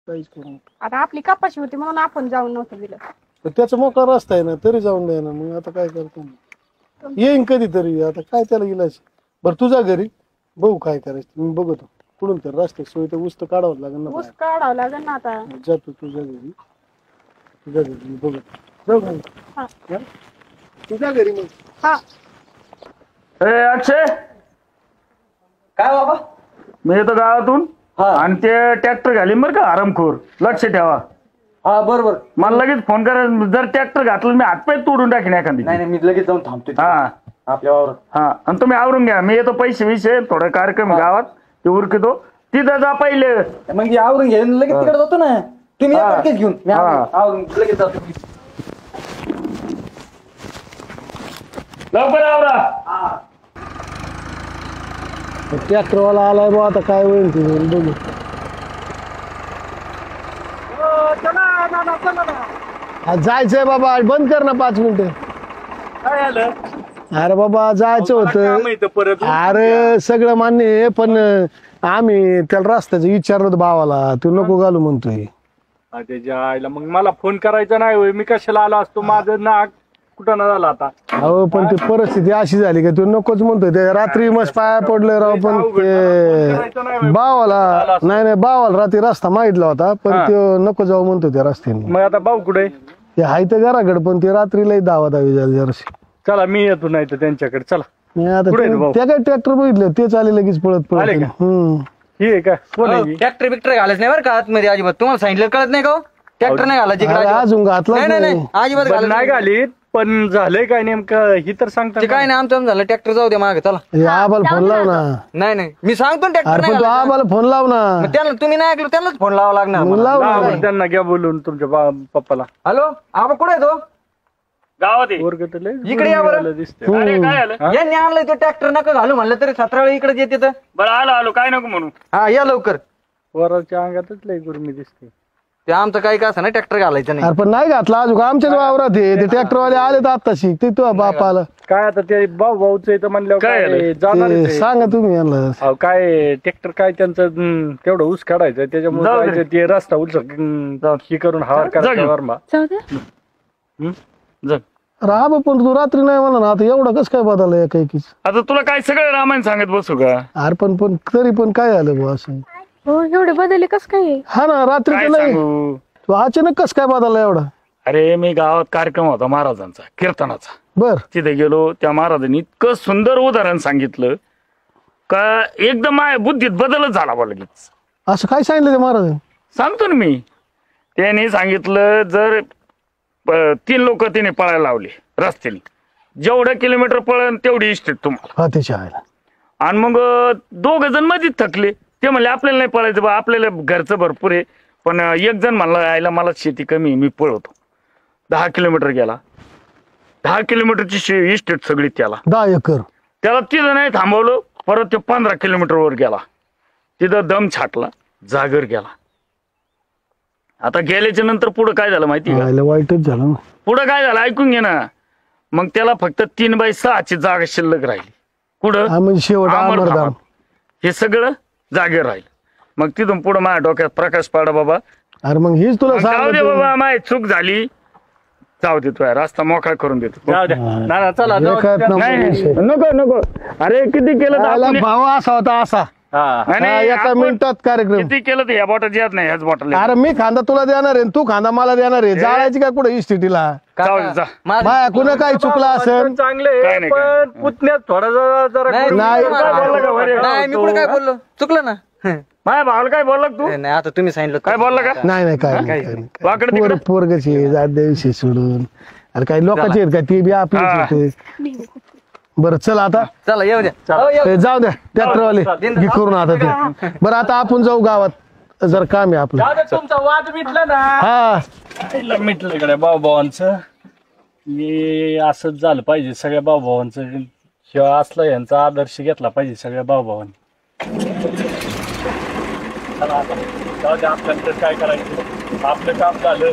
काहीच करू. आता आपली कपाशी होती म्हणून आपण जाऊन नव्हतं दिलं. त्याचा मोका रस्ता आहे ना, तरी जाऊन द्या ना. मग आता काय करतो, येईन कधीतरी. आता काय त्याला इलाज. बरं तुझ्या घरी बघू काय करायचं, मी बघतो कुठून तर रस्ते सोय तर ऊस तर काढावं लागेल ना. ऊस काढावं लागेल ना आता. जातो तुझ्या घरी, तुझ्या घरी मी बघतो. जाऊ का तुझ्या घरी मग. हा अक्षय, काय बाबा? मी येतो गावातून आणि ते ट्रॅक्टर घालीन बरं का आरामखोर, लक्ष ठेवा. हा बरोबर. मला लगेच फोन करा, जर ट्रॅक्टर घातलं मी हातपाय तोडून टाकीन एखादी. नाही मी लगेच जाऊन थांबतो. हा आपल्यावर. हा, आणि तुम्ही आवरून घ्या. मी येतो, पैसे विषय थोडा कार्यक्रम गावात ते उरकितो, तिथं जा पहिले. मग ते आवरून घे, लगेच तिकडे जातो ना. तुम्ही लगेच घेऊन मी आवरून लगेच जातो. लवकर आवरा. ट्रॅक्टरवाला आलाय बा, आता काय होईल ते बघू. जायचंय बाबा, बंद कर ना 5 मिनिटं. काय आलं? अरे बाबा जायचं होतं. अरे सगळं मान्य आहे, पण आम्ही त्याला रस्त्याचं विचारलं होतं भावाला, तू नको घालू म्हणतोय. त्याच्या आईला मग मला फोन करायचा नाही होय, मी कशाला आलो असतो. माझं नाक कुठं ना झालं आता. अहो पण ती परिस्थिती अशी झाली का तू नकोच म्हणतोय. ते रात्री मस्त पाया पडले राव, पण ते भावाला नाही भावाला रात्री रस्ता मागितला होता, पण तो नको जाऊ म्हणतो त्या रस्त्याने. मग आता भाऊ कुठे? ते आहे तर घराकडे, पण ते रात्रीलाही दावी झाली जराशी. चला मी येतो, नाही तर त्यांच्याकडे. चला नाही आता त्या काय ट्रॅक्टर बघितलं ते चाले लगेच पळत पळत. ही आहे का? कोण आहे ही? ट्रॅक्टर बिक्टर घालायच नाही बरं का आतमध्ये अजिबात. तुम्हाला सांगितलं कळत नाही का? ट्रॅक्टर नाही घालायची अजून घातला नाही अजिबात बरं, नाही घालीत, पण झालंय काय नेमकं ही तर सांगता. काय नाही आमचं झालं. ट्रॅक्टर जाऊ द्या मागे. चला आबाला फोन लाव ना. नाही मी सांगतो ट्रॅक्टर अरे पण तू आबाला फोन लाव ना. त्यांना तुम्ही नाही ऐकलं, त्यांनाच फोन लावा लागणार. लाव ना. लावा, त्यांना घ्या बोलून तुमच्या पप्पाला. हॅलो आबा कुठे आहे तो? गावात इकडे या बरं. काय आलं? यांनी आणलंय तो ट्रॅक्टर नका घालू म्हणलं तरी 17 वेळा इकडे येते तर. बरं आलो काय नको म्हणू. हा या लवकर. वराच्या अंगातच लय गुरमी दिसते. ते आमचं काही का असं ना ट्रॅक्टर घालायचं नाही. अरे पण नाही घातला अजून, आमच्याच वावरात आहे ते ट्रॅक्टरवाले आले तर आत्ताशी. ते तो बापाला काय आता ते भाऊच इथं म्हणल्यावर काय जाणार. सांगा तुम्ही यांना. काय ट्रॅक्टर काय त्यांचं तेवढं ऊस काढायचं, त्याच्यामुळे ते रस्ता उलच ही करून हार करायचा वरमा. राहा पण तू रात्री नाही म्हणा ना. आता एवढं कसं काय बदललं एकाएकीच. आता तुला काय सगळं रामायण सांगत बसू का? अरे पण तरी पण काय झालं बुवा असं. हो एवढे बदलले कस काय? हा ना रात्री काय नाही सांगू? तू अचानक कस काय बदलला एवढा. अरे मी गावात कार्यक्रम होता महाराजांचा कीर्तनाचा. बर तिथे गेलो, त्या महाराजांनी इतकं सुंदर उदाहरण सांगितलं का एकदम माझ्या बुद्धीत बदलच झाला बा लगेच. असं काय सांगितलं ते महाराज? सांगतो ना मी. त्याने सांगितलं जर 3 लोक तिने पळायला लावले रस्त्याने, जेवढं किलोमीटर पळन तेवढी इष्टेट तुम्हाला. हा त्याच्या आईला. आणि मग 2 जण मध्येच थकले. ते म्हणले आपल्याला नाही पळायचं बा, आपल्याला घरचं भरपूर आहे. पण एक जण म्हणला आयला मला शेती कमी, मी पळवतो. 10 किलोमीटर गेला. 10 किलोमीटरची इस्टेट सगळी त्याला. 10 एकर. त्याला तिथं नाही थांबवलं. परत ते 15 किलोमीटर वर गेला. तिथं दम छाटला, जागर गेला. आता गेल्याच्या नंतर पुढं काय झालं माहिती का? वाईटच झालं. पुढं काय झालं ऐकून घे ना. मग त्याला फक्त 3/6 जागा शिल्लक राहिली. कुठं? शेवट अमरधामात. हे सगळं जागेवर राहील. मग तिथून पुढे माझ्या डोक्यात प्रकाश पडा बाबा. अरे मग हीच तुला जाऊ दे बाबा, माझी चूक झाली. जाऊ दे, तुझ्या रस्ता मोकळा करून देतो. जाऊ दे ना, चला. नको. अरे किती केलं भाव असा होता असा. एका मिनिटात कार्यक्रम. किती केलं तर ह्या बॉटल येत नाही, ह्याच बॉटल. अरे मी खांदा तुला देणार आहे, तू खांदा मला देणार आहे. जाळायची का कुठे इस्टेटीला? माया कुणा काही चुकला असेल चांगले, पण पुतण्यात थोडा जरा नाही. मी कुठे काय बोललो? चुकलं ना. माझ्या भावाला काय बोलला तू? नाही आता तुम्ही सांगितलं काय बोलला का? नाही काय पोरगची जाद्याविषयी सोडून. अरे काही लोकांचे आहेत का ते बी आपले. बरं चल आता चला येऊ द्या. जाऊ द्या ट्रॅक्टरवाले घे करून आता ते. बरं आता आपण जाऊ गावात, जर काम आहे आपलं. तुमचा वाद मिटला ना? हा मिटलं इकडे भाऊभावांचं. हे असंच झालं पाहिजे सगळ्या भाऊभावांचं. हे असलं यांचा आदर्श घेतला पाहिजे सगळ्या भाऊभावांनी. चला आता जाऊ द्या, आपल्याला काय करायचं, आपलं काम झालं.